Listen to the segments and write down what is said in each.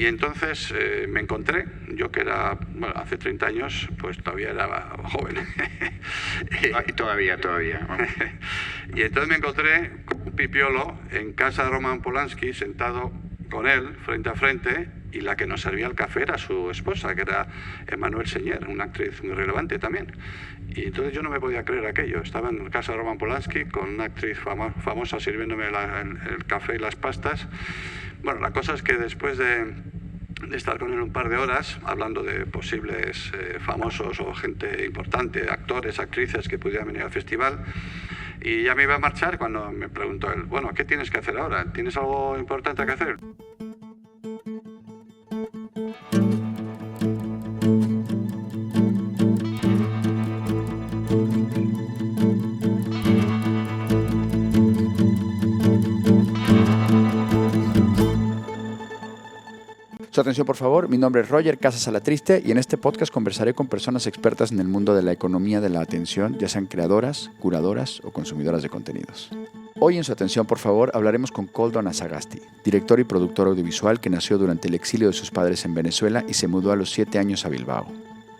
Y entonces me encontré, yo que era, bueno, hace 30 años, pues todavía era joven. Y todavía. Y entonces me encontré con un pipiolo en casa de Roman Polanski, sentado con él, frente a frente, y la que nos servía el café era su esposa, que era Emmanuelle Seigner, una actriz muy relevante también. Y entonces yo no me podía creer aquello. Estaba en casa de Roman Polanski con una actriz famosa sirviéndome el café y las pastas. Bueno, la cosa es que después de estar con él un par de horas, hablando de posibles famosos o gente importante, actores, actrices que pudieran venir al festival, y ya me iba a marchar cuando me preguntó él, bueno, ¿qué tienes que hacer ahora? ¿Tienes algo importante que hacer? Su atención, por favor. Mi nombre es Roger Casas Alatriste y en este podcast conversaré con personas expertas en el mundo de la economía de la atención, ya sean creadoras, curadoras o consumidoras de contenidos. Hoy en Su atención, por favor, hablaremos con Koldo Anasagasti, director y productor audiovisual que nació durante el exilio de sus padres en Venezuela y se mudó a los 7 años a Bilbao.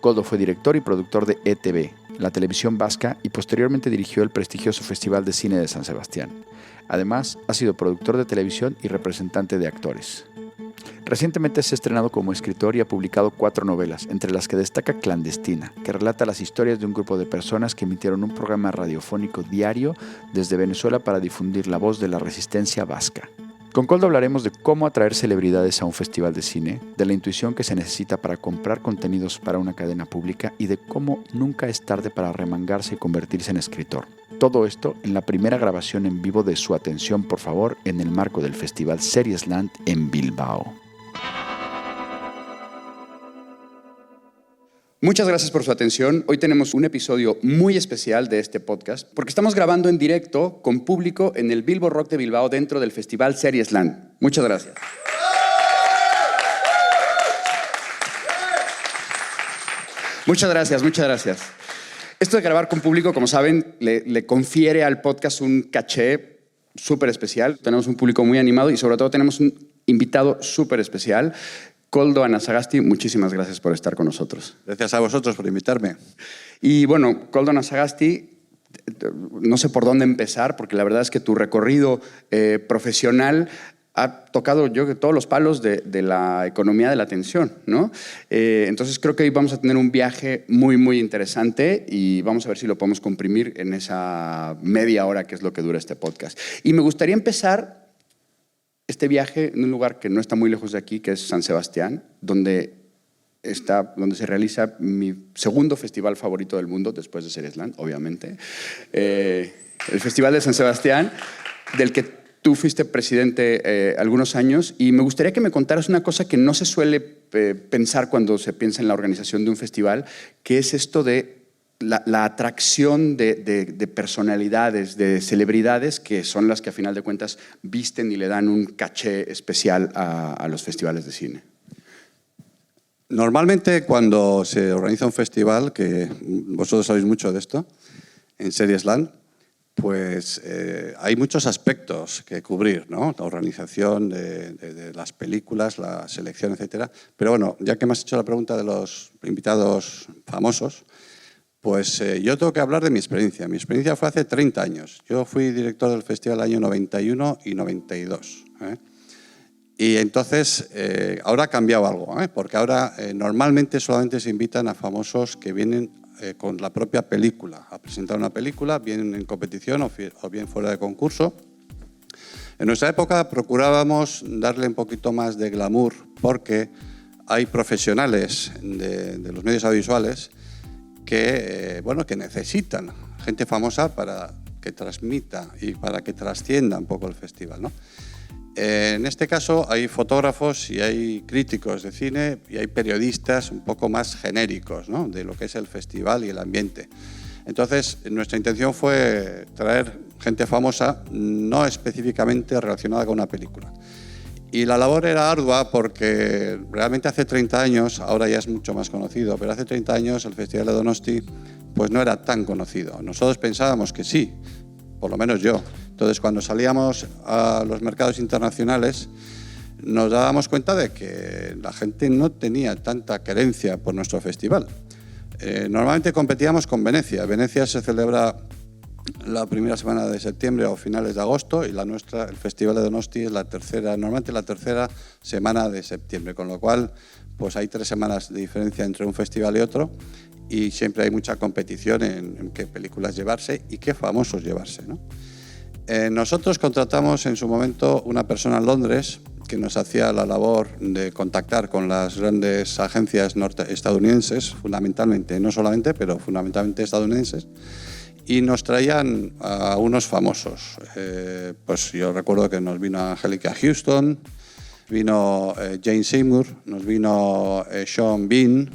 Koldo fue director y productor de ETV, la televisión vasca, y posteriormente dirigió el prestigioso Festival de Cine de San Sebastián. Además, ha sido productor de televisión y representante de actores. Recientemente se ha estrenado como escritor y ha publicado 4 novelas, entre las que destaca Clandestina, que relata las historias de un grupo de personas que emitieron un programa radiofónico diario desde Venezuela para difundir la voz de la resistencia vasca. Con Koldo hablaremos de cómo atraer celebridades a un festival de cine, de la intuición que se necesita para comprar contenidos para una cadena pública y de cómo nunca es tarde para remangarse y convertirse en escritor. Todo esto en la primera grabación en vivo de Su atención, por favor, en el marco del Festival Seriesland en Bilbao. Muchas gracias por su atención. Hoy tenemos un episodio muy especial de este podcast porque estamos grabando en directo con público en el Bilbo Rock de Bilbao dentro del Festival Seriesland. Muchas gracias. Muchas gracias. Esto de grabar con público, como saben, le confiere al podcast un caché súper especial. Tenemos un público muy animado y sobre todo tenemos un invitado súper especial. Koldo Anasagasti, muchísimas gracias por estar con nosotros. Gracias a vosotros por invitarme. Y bueno, Koldo Anasagasti, no sé por dónde empezar, porque la verdad es que tu recorrido profesional ha tocado, yo creo, todos los palos de la economía de la atención, ¿no? Entonces creo que hoy vamos a tener un viaje muy, muy interesante y vamos a ver si lo podemos comprimir en esa media hora que es lo que dura este podcast. Y me gustaría empezar este viaje en un lugar que no está muy lejos de aquí, que es San Sebastián, donde se realiza mi segundo festival favorito del mundo, después de Seriesland, obviamente. El Festival de San Sebastián, del que tú fuiste presidente algunos años, y me gustaría que me contaras una cosa que no se suele pensar cuando se piensa en la organización de un festival, que es esto de la atracción de personalidades, de celebridades, que son las que a final de cuentas visten y le dan un caché especial a los festivales de cine. Normalmente cuando se organiza un festival, que vosotros sabéis mucho de esto, en Seriesland, pues hay muchos aspectos que cubrir, ¿no? La organización de las películas, la selección, etcétera. Pero bueno, ya que me has hecho la pregunta de los invitados famosos, pues yo tengo que hablar de mi experiencia. Mi experiencia fue hace 30 años. Yo fui director del festival año 91 y 92. Y entonces, ahora ha cambiado algo, porque ahora normalmente solamente se invitan a famosos que vienen con la propia película, a presentar una película, bien en competición o bien fuera de concurso. En nuestra época procurábamos darle un poquito más de glamour porque hay profesionales de los medios audiovisuales que necesitan gente famosa para que transmita y para que trascienda un poco el festival, ¿no? En este caso hay fotógrafos y hay críticos de cine y hay periodistas un poco más genéricos, ¿no?, de lo que es el festival y el ambiente. Entonces, nuestra intención fue traer gente famosa, no específicamente relacionada con una película. Y la labor era ardua porque realmente hace 30 años, ahora ya es mucho más conocido, pero hace 30 años el Festival de Donosti pues no era tan conocido. Nosotros pensábamos que sí, por lo menos yo. Entonces, cuando salíamos a los mercados internacionales, nos dábamos cuenta de que la gente no tenía tanta querencia por nuestro festival. Normalmente competíamos con Venecia. Venecia se celebra la primera semana de septiembre o finales de agosto, y la nuestra, el Festival de Donosti, es normalmente la tercera semana de septiembre, con lo cual pues hay 3 semanas de diferencia entre un festival y otro, y siempre hay mucha competición en qué películas llevarse y qué famosos llevarse, ¿no? Nosotros contratamos en su momento una persona en Londres que nos hacía la labor de contactar con las grandes agencias estadounidenses, fundamentalmente, no solamente, pero fundamentalmente estadounidenses, y nos traían a unos famosos. Pues yo recuerdo que nos vino Angélica Houston, vino Jane Seymour, nos vino Sean Bean,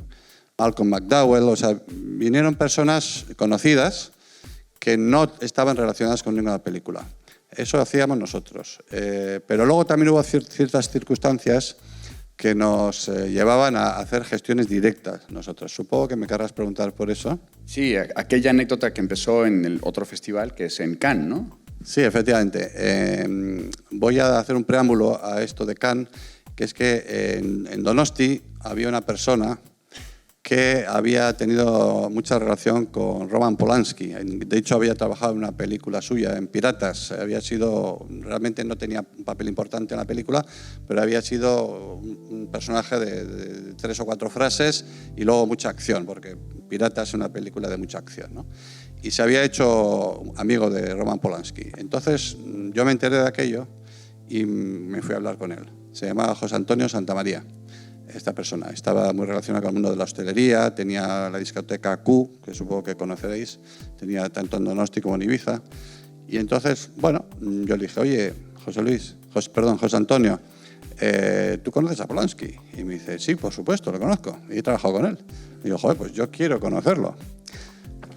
Malcolm McDowell, o sea, vinieron personas conocidas que no estaban relacionadas con ninguna película. Eso hacíamos nosotros. Pero luego también hubo ciertas circunstancias que nos llevaban a hacer gestiones directas nosotros. Supongo que me querrás preguntar por eso. Sí, aquella anécdota que empezó en el otro festival, que es en Cannes, ¿no? Sí, efectivamente. Voy a hacer un preámbulo a esto de Cannes, que es que en Donosti había una persona que había tenido mucha relación con Roman Polanski. De hecho, había trabajado en una película suya, en Piratas. Realmente no tenía un papel importante en la película, pero había sido un personaje de 3 o 4 frases y luego mucha acción, porque Piratas es una película de mucha acción, ¿no? Y se había hecho amigo de Roman Polanski. Entonces, yo me enteré de aquello y me fui a hablar con él. Se llamaba José Antonio Santamaría. Esta persona estaba muy relacionada con el mundo de la hostelería, tenía la discoteca Q, que supongo que conoceréis, tenía tanto en Donosti como en Ibiza. Y entonces, bueno, yo le dije, oye, José Antonio, ¿tú conoces a Polanski? Y me dice, sí, por supuesto, lo conozco, y he trabajado con él. Y yo, joder, pues yo quiero conocerlo.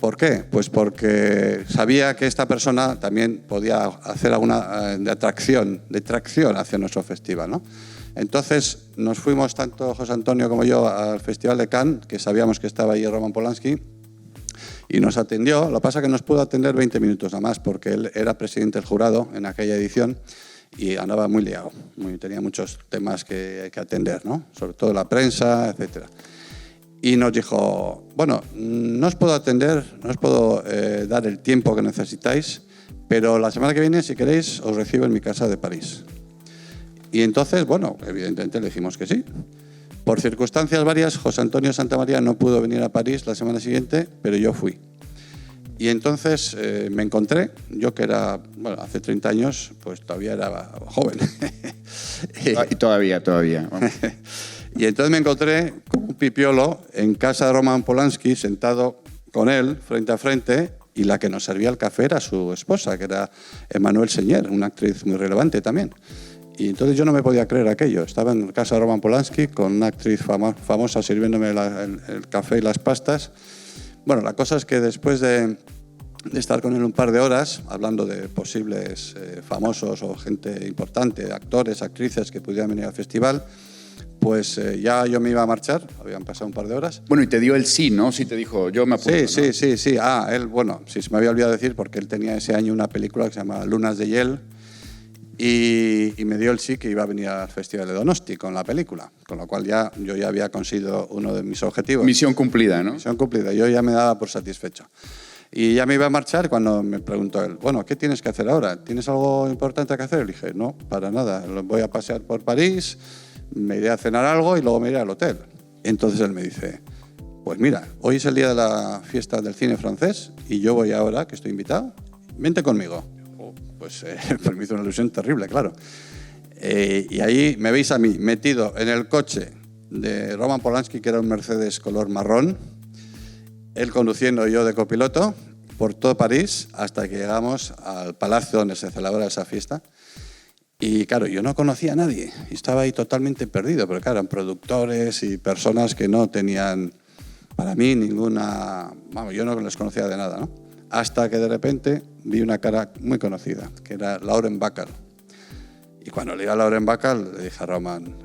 ¿Por qué? Pues porque sabía que esta persona también podía hacer alguna de tracción hacia nuestro festival, ¿no? Entonces nos fuimos tanto José Antonio como yo al Festival de Cannes, que sabíamos que estaba allí Roman Polanski, y nos atendió. Lo que pasa es que nos pudo atender 20 minutos nada más, porque él era presidente del jurado en aquella edición y andaba muy liado, tenía muchos temas que atender, ¿no? Sobre todo la prensa, etc. Y nos dijo, bueno, no os puedo atender, no os puedo dar el tiempo que necesitáis, pero la semana que viene, si queréis, os recibo en mi casa de París. Y entonces, bueno, evidentemente le dijimos que sí. Por circunstancias varias, José Antonio Santamaría no pudo venir a París la semana siguiente, pero yo fui. Y entonces me encontré, yo que era, bueno, hace 30 años, pues todavía era joven. Y todavía. Y entonces me encontré con un pipiolo en casa de Roman Polanski, sentado con él, frente a frente, y la que nos servía el café era su esposa, que era Emmanuelle Seigner, una actriz muy relevante también. Y entonces yo no me podía creer aquello. Estaba en casa de Roman Polanski con una actriz famosa sirviéndome el café y las pastas. Bueno, la cosa es que después de estar con él un par de horas, hablando de posibles famosos o gente importante, actores, actrices que pudieran venir al festival, pues ya yo me iba a marchar, habían pasado un par de horas. Bueno, y te dio el sí, ¿no? Sí te dijo, yo me apunto, Sí. Él, bueno, sí, se me había olvidado decir, porque él tenía ese año una película que se llama Lunas de Hiel, y me dio el sí que iba a venir al Festival de Donosti con la película, con lo cual yo ya había conseguido uno de mis objetivos. Misión cumplida, ¿no? Misión cumplida, yo ya me daba por satisfecho. Y ya me iba a marchar cuando me preguntó él, bueno, ¿qué tienes que hacer ahora? ¿Tienes algo importante que hacer? Le dije, no, para nada, voy a pasear por París, me iré a cenar algo y luego me iré al hotel. Entonces él me dice, pues mira, hoy es el día de la fiesta del cine francés y yo voy ahora, que estoy invitado, vente conmigo. Pues me hizo una ilusión terrible, claro. Y ahí me veis a mí metido en el coche de Roman Polanski, que era un Mercedes color marrón, él conduciendo y yo de copiloto, por todo París, hasta que llegamos al palacio donde se celebra esa fiesta. Y claro, yo no conocía a nadie, y estaba ahí totalmente perdido, pero claro, eran productores y personas que no tenían, para mí, ninguna... Vamos, yo no les conocía de nada, ¿no? Hasta que de repente vi una cara muy conocida, que era Lauren Bacall. Y cuando le vi a Lauren Bacall, le dije a Roman,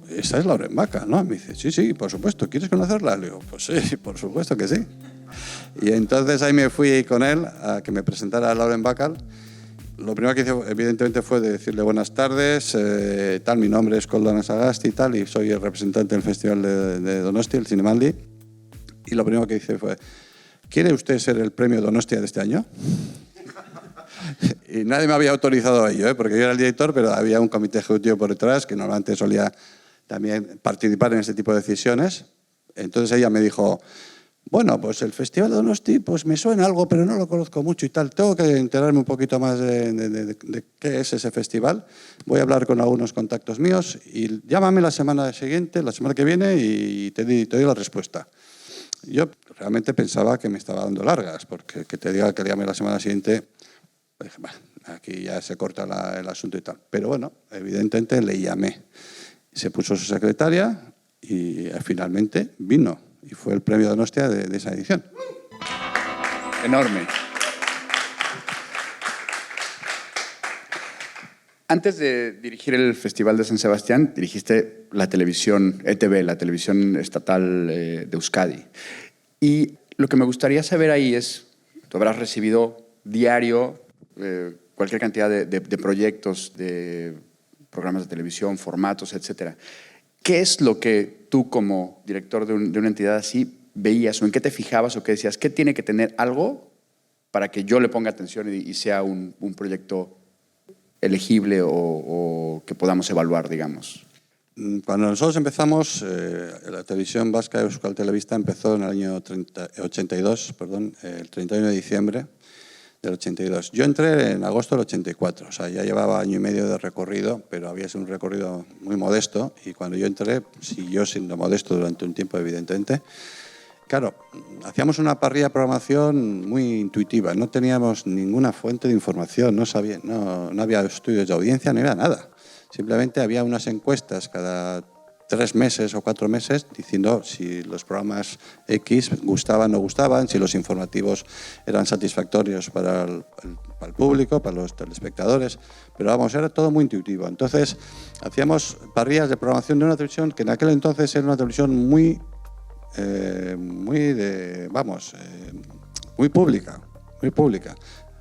esa es Lauren Bacall, ¿no? Me dice, sí, por supuesto, ¿quieres conocerla? Le digo, pues sí, por supuesto que sí. Y entonces ahí me fui con él a que me presentara a Lauren Bacall. lo primero que hice, evidentemente, fue decirle buenas tardes, mi nombre es Koldo Anasagasti y tal, y soy el representante del Festival de Donosti, el Zinemaldi. Y lo primero que hice fue, ¿quiere usted ser el premio Donostia de este año? Y nadie me había autorizado a ello, porque yo era el director, pero había un comité ejecutivo por detrás que normalmente solía también participar en este tipo de decisiones. Entonces ella me dijo, bueno, pues el Festival de Donosti pues me suena algo, pero no lo conozco mucho y tal. Tengo que enterarme un poquito más de qué es ese festival. Voy a hablar con algunos contactos míos y llámame la semana siguiente, la semana que viene, y te doy la respuesta. Yo realmente pensaba que me estaba dando largas, porque que te diga que llame la semana siguiente, pues, bueno, aquí ya se corta el asunto y tal. Pero bueno, evidentemente le llamé. Se puso su secretaria y finalmente vino. Y fue el premio Donostia de esa edición. Enorme. Antes de dirigir el Festival de San Sebastián, dirigiste la televisión ETV, la televisión estatal de Euskadi. Y lo que me gustaría saber ahí es, tú habrás recibido diario cualquier cantidad de proyectos, de programas de televisión, formatos, etcétera. ¿Qué es lo que tú como director de una entidad así veías o en qué te fijabas o qué decías? ¿Qué tiene que tener algo para que yo le ponga atención y sea un proyecto elegible o que podamos evaluar, digamos? Cuando nosotros empezamos, la televisión vasca Euskal Telebista empezó en el año 82, el 31 de diciembre del 82. Yo entré en agosto del 84, o sea, ya llevaba año y medio de recorrido, pero había sido un recorrido muy modesto, y cuando yo entré, siguió siendo modesto durante un tiempo, evidentemente. Claro, hacíamos una parrilla de programación muy intuitiva, no teníamos ninguna fuente de información, no había estudios de audiencia, no había nada. Simplemente había unas encuestas cada 3 meses o 4 meses diciendo si los programas X gustaban o no gustaban, si los informativos eran satisfactorios para el público, para los telespectadores. Pero vamos, era todo muy intuitivo. Entonces, hacíamos parrillas de programación de una televisión que en aquel entonces era una televisión muy pública, muy pública.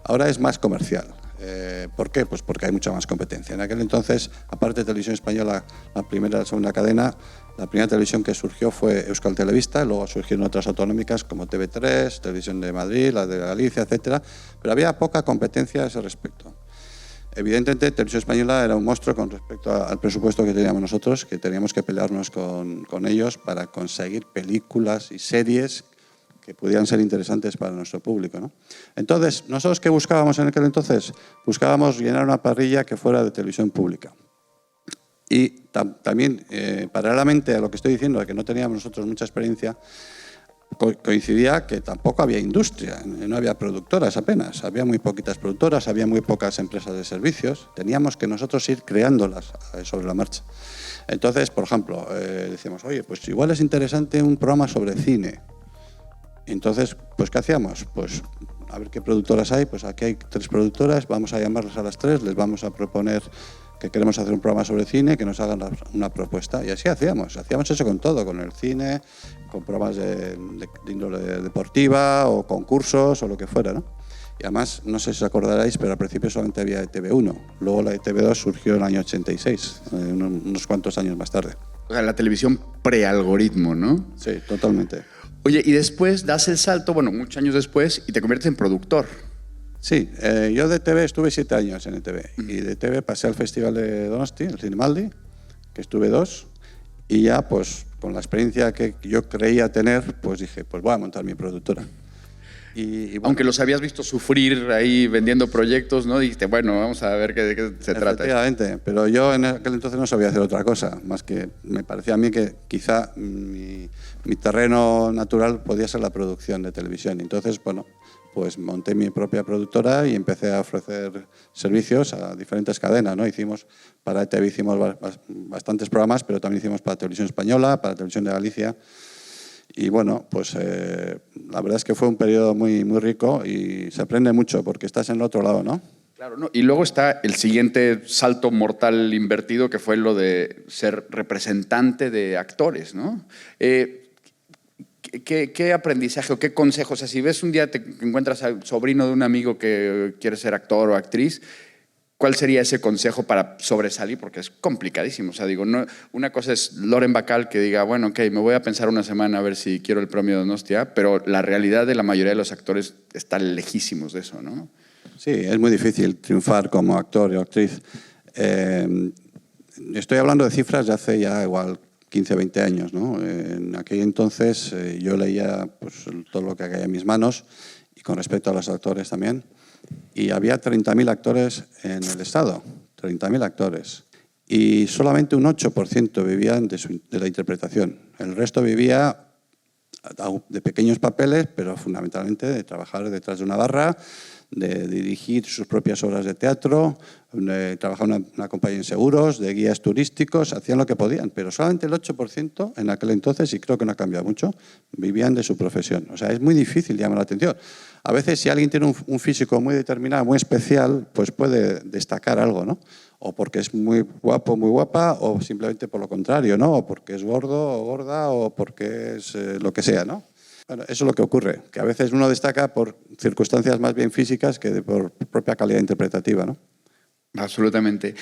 Ahora es más comercial. ¿Por qué? Pues porque hay mucha más competencia. En aquel entonces, aparte de Televisión Española, la primera y la segunda cadena, la primera televisión que surgió fue Euskal Telebista, luego surgieron otras autonómicas como TV3, Televisión de Madrid, la de Galicia, etcétera, pero había poca competencia a ese respecto. Evidentemente, Televisión Española era un monstruo con respecto al presupuesto que teníamos nosotros, que teníamos que pelearnos con ellos para conseguir películas y series que pudieran ser interesantes para nuestro público, ¿no? Entonces, ¿nosotros qué buscábamos en aquel entonces? Buscábamos llenar una parrilla que fuera de televisión pública. Y también, paralelamente a lo que estoy diciendo, de que no teníamos nosotros mucha experiencia, coincidía que tampoco había industria, no había productoras apenas, había muy poquitas productoras, había muy pocas empresas de servicios, teníamos que nosotros ir creándolas sobre la marcha. Entonces, por ejemplo, decíamos, oye, pues igual es interesante un programa sobre cine. Entonces, pues ¿qué hacíamos? Pues a ver qué productoras hay, pues aquí hay 3 productoras, vamos a llamarlas a las 3, les vamos a proponer que queremos hacer un programa sobre cine, que nos hagan una propuesta, y así hacíamos eso con todo, con el cine, con programas de índole deportiva o concursos o lo que fuera, ¿no? Y además, no sé si os acordaréis, pero al principio solamente había ETV1, luego la ETV2 surgió en el año 86, unos cuantos años más tarde. O sea, la televisión pre-algoritmo, ¿no? Sí, totalmente. Oye, y después das el salto, muchos años después, y te conviertes en productor. Sí, yo de ETV estuve 7 años en ETV. Y de ETV pasé al Festival de Donosti, el Zinemaldi, que estuve 2. Y ya, pues, con la experiencia que yo creía tener, pues dije, pues voy a montar mi productora. Y bueno, aunque los habías visto sufrir ahí vendiendo proyectos, ¿no? Dijiste, bueno, vamos a ver de qué se trata. Efectivamente, pero yo en aquel entonces no sabía hacer otra cosa, más que me parecía a mí que quizá mi terreno natural podía ser la producción de televisión. Entonces, bueno, pues monté mi propia productora y empecé a ofrecer servicios a diferentes cadenas, ¿no? Para ETV hicimos bastantes programas, pero también hicimos para Televisión Española, para Televisión de Galicia. Y bueno, pues la verdad es que fue un periodo muy, muy rico y se aprende mucho porque estás en el otro lado, ¿no? Claro, ¿no? Y luego está el siguiente salto mortal invertido, que fue lo de ser representante de actores, ¿no? ¿Qué aprendizaje o qué consejos? O sea, si ves un día te encuentras al sobrino de un amigo que quiere ser actor o actriz, ¿cuál sería ese consejo para sobresalir? Porque es complicadísimo. O sea, digo, no, una cosa es Loren Bacall que diga, bueno, ok, me voy a pensar una semana a ver si quiero el premio Donostia, pero la realidad de la mayoría de los actores está lejísimos de eso, ¿no? Sí, es muy difícil triunfar como actor o actriz. Estoy hablando de cifras de hace ya igual 15, 20 años, ¿no? En aquel entonces yo leía pues, todo lo que caía en mis manos y con respecto a los actores también. Y había 30.000 actores en el Estado, 30.000 actores. Y solamente un 8% vivían de la interpretación. El resto vivía de pequeños papeles, pero fundamentalmente de trabajar detrás de una barra, de dirigir sus propias obras de teatro, de trabajar en una compañía de seguros, de guías turísticos, hacían lo que podían, pero solamente el 8% en aquel entonces, y creo que no ha cambiado mucho, vivían de su profesión. O sea, es muy difícil llamar la atención. A veces, si alguien tiene un físico muy determinado, muy especial, pues puede destacar algo, ¿no? O porque es muy guapo, muy guapa, o simplemente por lo contrario, ¿no? O porque es gordo o gorda, o porque es lo que sea, ¿no? Bueno, eso es lo que ocurre, que a veces uno destaca por circunstancias más bien físicas que por propia calidad interpretativa, ¿no? Absolutamente.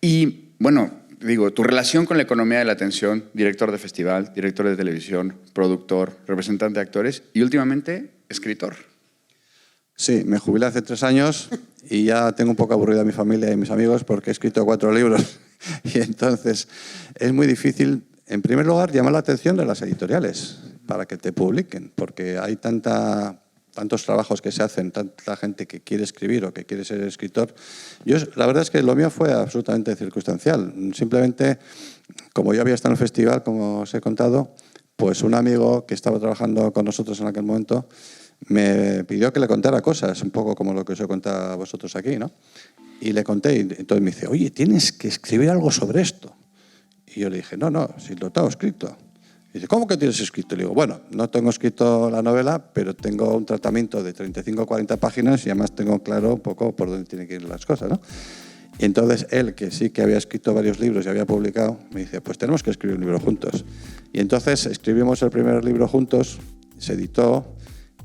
Y, bueno, digo, tu relación con la economía de la atención, director de festival, director de televisión, productor, representante de actores y, últimamente, escritor. Sí, me jubilé hace 3 años y ya tengo un poco aburrida a mi familia y mis amigos porque he escrito 4 libros y entonces es muy difícil, en primer lugar, llamar la atención de las editoriales para que te publiquen, porque hay tantos trabajos que se hacen, tanta gente que quiere escribir o que quiere ser escritor. La verdad es que lo mío fue absolutamente circunstancial. Simplemente, como yo había estado en el festival, como os he contado, pues un amigo que estaba trabajando con nosotros en aquel momento me pidió que le contara cosas, un poco como lo que os he contado a vosotros aquí, ¿no? Y le conté, y entonces me dice, oye, tienes que escribir algo sobre esto. Y yo le dije, no, si lo tengo escrito. Y dice, ¿cómo que tienes escrito? Le digo, bueno, no tengo escrito la novela, pero tengo un tratamiento de 35 o 40 páginas y además tengo claro un poco por dónde tienen que ir las cosas, ¿no? Y entonces él, que sí que había escrito varios libros y había publicado, me dice, pues tenemos que escribir un libro juntos. Y entonces escribimos el primer libro juntos, se editó,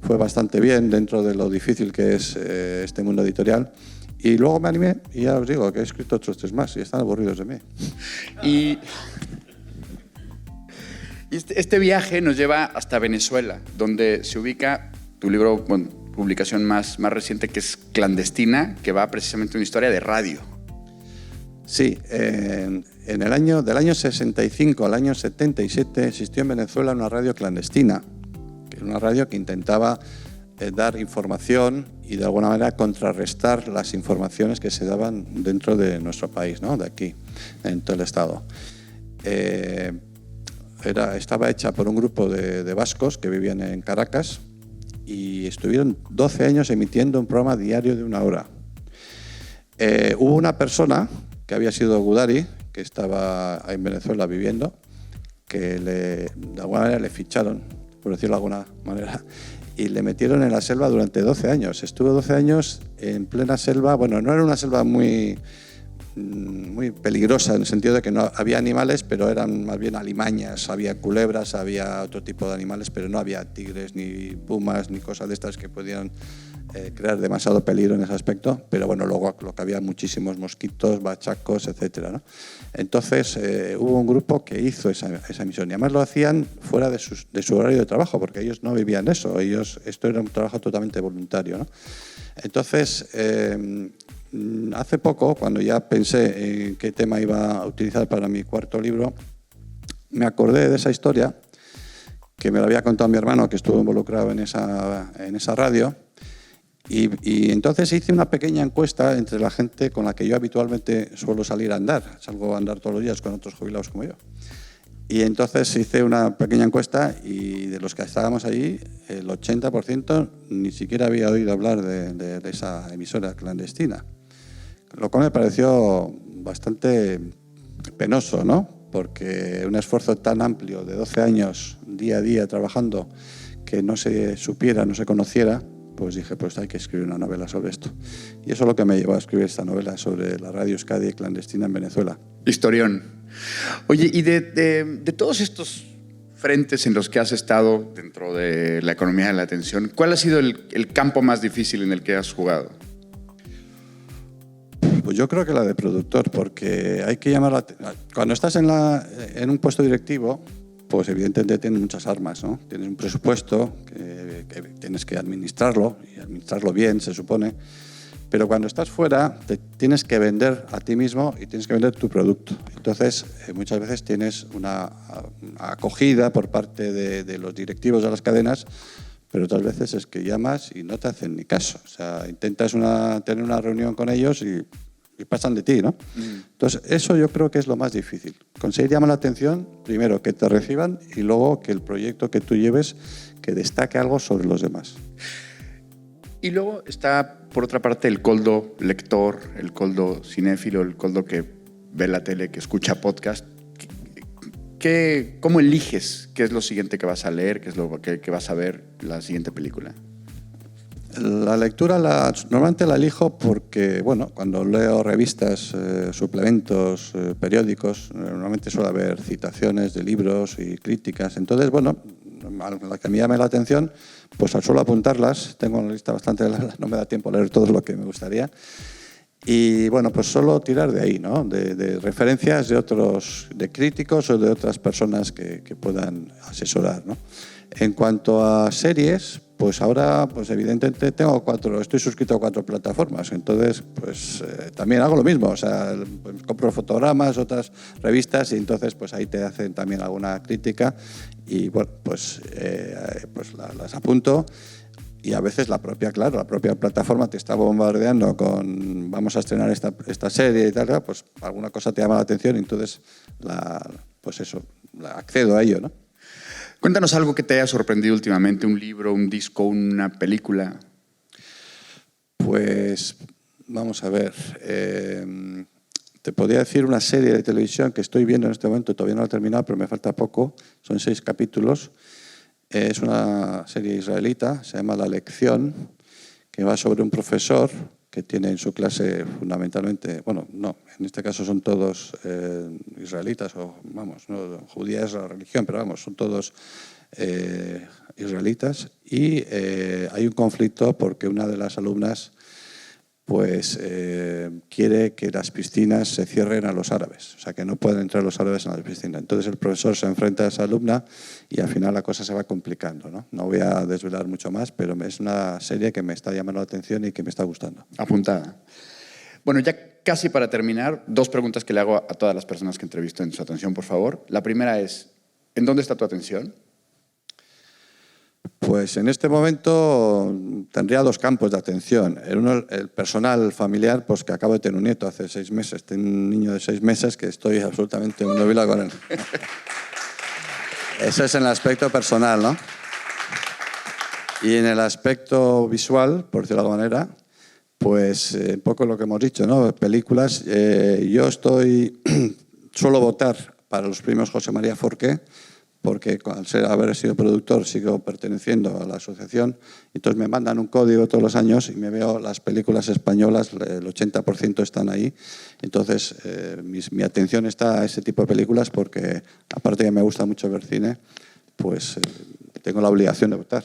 fue bastante bien dentro de lo difícil que es este mundo editorial. Y luego me animé y ya os digo que he escrito otros 3 más y están aburridos de mí. Y este viaje nos lleva hasta Venezuela, donde se ubica tu libro, bueno, publicación más reciente, que es Clandestina, que va precisamente una historia de radio. Sí, del año 65 al año 77 existió en Venezuela una radio clandestina, que era una radio que intentaba dar información y de alguna manera contrarrestar las informaciones que se daban dentro de nuestro país, ¿no? De aquí, en todo el estado. Estaba hecha por un grupo de vascos que vivían en Caracas y estuvieron 12 años emitiendo un programa diario de 1 hora. Hubo una persona que había sido Gudari, que estaba en Venezuela viviendo, que de alguna manera le ficharon, por decirlo de alguna manera, y le metieron en la selva durante 12 años. Estuvo 12 años en plena selva. Bueno, no era una selva muy peligrosa en el sentido de que no había animales, pero eran más bien alimañas, había culebras, había otro tipo de animales, pero no había tigres, ni pumas, ni cosas de estas que podían crear demasiado peligro en ese aspecto, pero bueno, luego lo que había muchísimos mosquitos, bachacos, etcétera, ¿no? Entonces hubo un grupo que hizo esa emisión y además lo hacían fuera de su horario de trabajo, porque ellos no vivían eso, esto era un trabajo totalmente voluntario, ¿no? Entonces, hace poco, cuando ya pensé en qué tema iba a utilizar para mi 4º libro, me acordé de esa historia que me lo había contado mi hermano, que estuvo involucrado en esa radio. Y entonces hice una pequeña encuesta entre la gente con la que yo habitualmente suelo salir a andar. Salgo a andar todos los días con otros jubilados como yo. Y entonces hice una pequeña encuesta y de los que estábamos allí, el 80% ni siquiera había oído hablar de esa emisora clandestina. Lo cual me pareció bastante penoso, ¿no? Porque un esfuerzo tan amplio de 12 años, día a día, trabajando, que no se supiera, no se conociera, pues dije, pues hay que escribir una novela sobre esto. Y eso es lo que me llevó a escribir esta novela sobre la radio Euskadi clandestina en Venezuela. Historión. Oye, y de todos estos frentes en los que has estado dentro de la economía de la atención, ¿cuál ha sido el campo más difícil en el que has jugado? Pues yo creo que la de productor, porque hay que llamar cuando estás en un puesto directivo, pues evidentemente tienes muchas armas, ¿no? Tienes un presupuesto que tienes que administrarlo, y administrarlo bien, se supone. Pero cuando estás fuera, te tienes que vender a ti mismo y tienes que vender tu producto. Entonces, muchas veces tienes una acogida por parte de los directivos de las cadenas, pero otras veces es que llamas y no te hacen ni caso. O sea, intentas tener una reunión con ellos y pasan de ti, ¿no? Entonces, eso yo creo que es lo más difícil. Conseguir llamar la atención, primero, que te reciban y luego que el proyecto que tú lleves que destaque algo sobre los demás. Y luego está, por otra parte, el coldo lector, el coldo cinéfilo, el coldo que ve la tele, que escucha podcast. ¿Cómo eliges qué es lo siguiente que vas a leer, qué es lo que vas a ver la siguiente película? La lectura normalmente la elijo porque, bueno, cuando leo revistas, suplementos, periódicos, normalmente suele haber citaciones de libros y críticas. Entonces, bueno, la que me llame la atención, pues suelo apuntarlas. Tengo una lista bastante larga, no me da tiempo a leer todo lo que me gustaría. Y bueno, pues solo tirar de ahí, ¿no? De referencias de críticos o de otras personas que puedan asesorar, ¿no? En cuanto a series, pues ahora, pues evidentemente estoy suscrito a 4 plataformas, entonces pues también hago lo mismo, o sea, pues, compro fotogramas, otras revistas y entonces pues ahí te hacen también alguna crítica y bueno, pues las apunto. Y a veces la propia plataforma te está bombardeando con vamos a estrenar esta serie y tal, pues alguna cosa te llama la atención y entonces accedo a ello, ¿no? Cuéntanos algo que te haya sorprendido últimamente, un libro, un disco, una película. Pues vamos a ver, te podría decir una serie de televisión que estoy viendo en este momento, todavía no la he terminado, pero me falta poco, son 6 capítulos. Es una serie israelita, se llama La Lección, que va sobre un profesor que tiene en su clase fundamentalmente, bueno, no, en este caso son todos israelitas, o vamos, no, judía es la religión, pero vamos, son todos israelitas, y hay un conflicto porque una de las alumnas pues quiere que las piscinas se cierren a los árabes, o sea, que no pueden entrar los árabes en las piscinas. Entonces el profesor se enfrenta a esa alumna y al final la cosa se va complicando, ¿no? No voy a desvelar mucho más, pero es una serie que me está llamando la atención y que me está gustando. Apuntada. Bueno, ya casi para terminar, 2 preguntas que le hago a todas las personas que entrevisto en su atención, por favor. La primera es, ¿en dónde está tu atención? Pues en este momento tendría 2 campos de atención. Uno, el personal familiar, pues que acabo de tener un nieto hace 6 meses. Tengo un niño de 6 meses que estoy absolutamente nubilado con él. Ese es en el aspecto personal, ¿no? Y en el aspecto visual, por decirlo de alguna manera, pues un poco lo que hemos dicho, ¿no? Películas. Yo suelo votar para los premios José María Forqué, porque al haber sido productor sigo perteneciendo a la asociación, entonces me mandan un código todos los años y me veo las películas españolas, el 80% están ahí, entonces mi atención está a ese tipo de películas porque aparte que me gusta mucho ver cine, pues tengo la obligación de votar.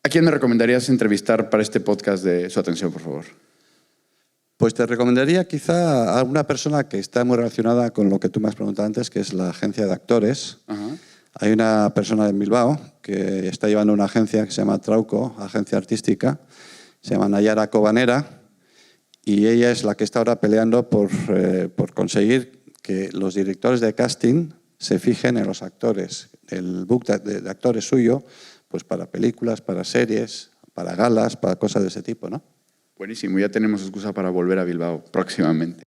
¿A quién me recomendarías entrevistar para este podcast de Su Atención, por favor? Pues te recomendaría quizá a una persona que está muy relacionada con lo que tú me has preguntado antes, que es la agencia de actores. Uh-huh. Hay una persona en Bilbao que está llevando una agencia que se llama Trauco, agencia artística, se llama Nayara Cobanera, y ella es la que está ahora peleando por conseguir que los directores de casting se fijen en los actores, el book de actores suyo, pues para películas, para series, para galas, para cosas de ese tipo, ¿no? Buenísimo, ya tenemos excusa para volver a Bilbao próximamente.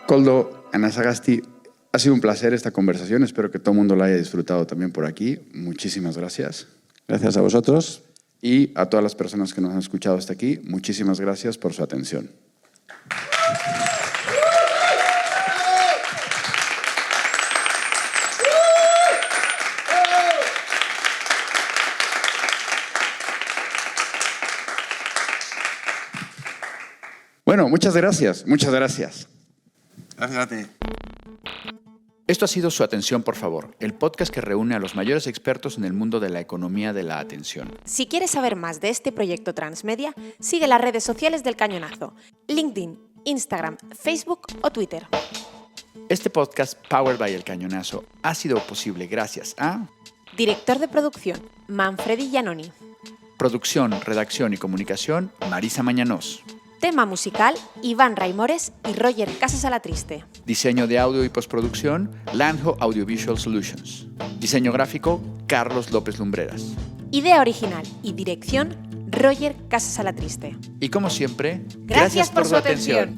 Koldo Anasagasti, ha sido un placer esta conversación. Espero que todo el mundo la haya disfrutado también por aquí. Muchísimas gracias. Gracias a vosotros. Y a todas las personas que nos han escuchado hasta aquí, muchísimas gracias por su atención. Bueno, muchas gracias. Muchas gracias. Gracias a ti. Esto ha sido Su Atención, por favor, el podcast que reúne a los mayores expertos en el mundo de la economía de la atención. Si quieres saber más de este proyecto transmedia, sigue las redes sociales del Cañonazo: LinkedIn, Instagram, Facebook o Twitter. Este podcast, Powered by El Cañonazo, ha sido posible gracias a... Director de producción, Manfredi Giannoni. Producción, redacción y comunicación, Marisa Mañanos. Tema musical, Iván Raimores y Roger Casas Alatriste. Diseño de audio y postproducción, Lanjo Audiovisual Solutions. Diseño gráfico, Carlos López Lumbreras. Idea original y dirección, Roger Casas Alatriste. Y como siempre, Gracias por su atención.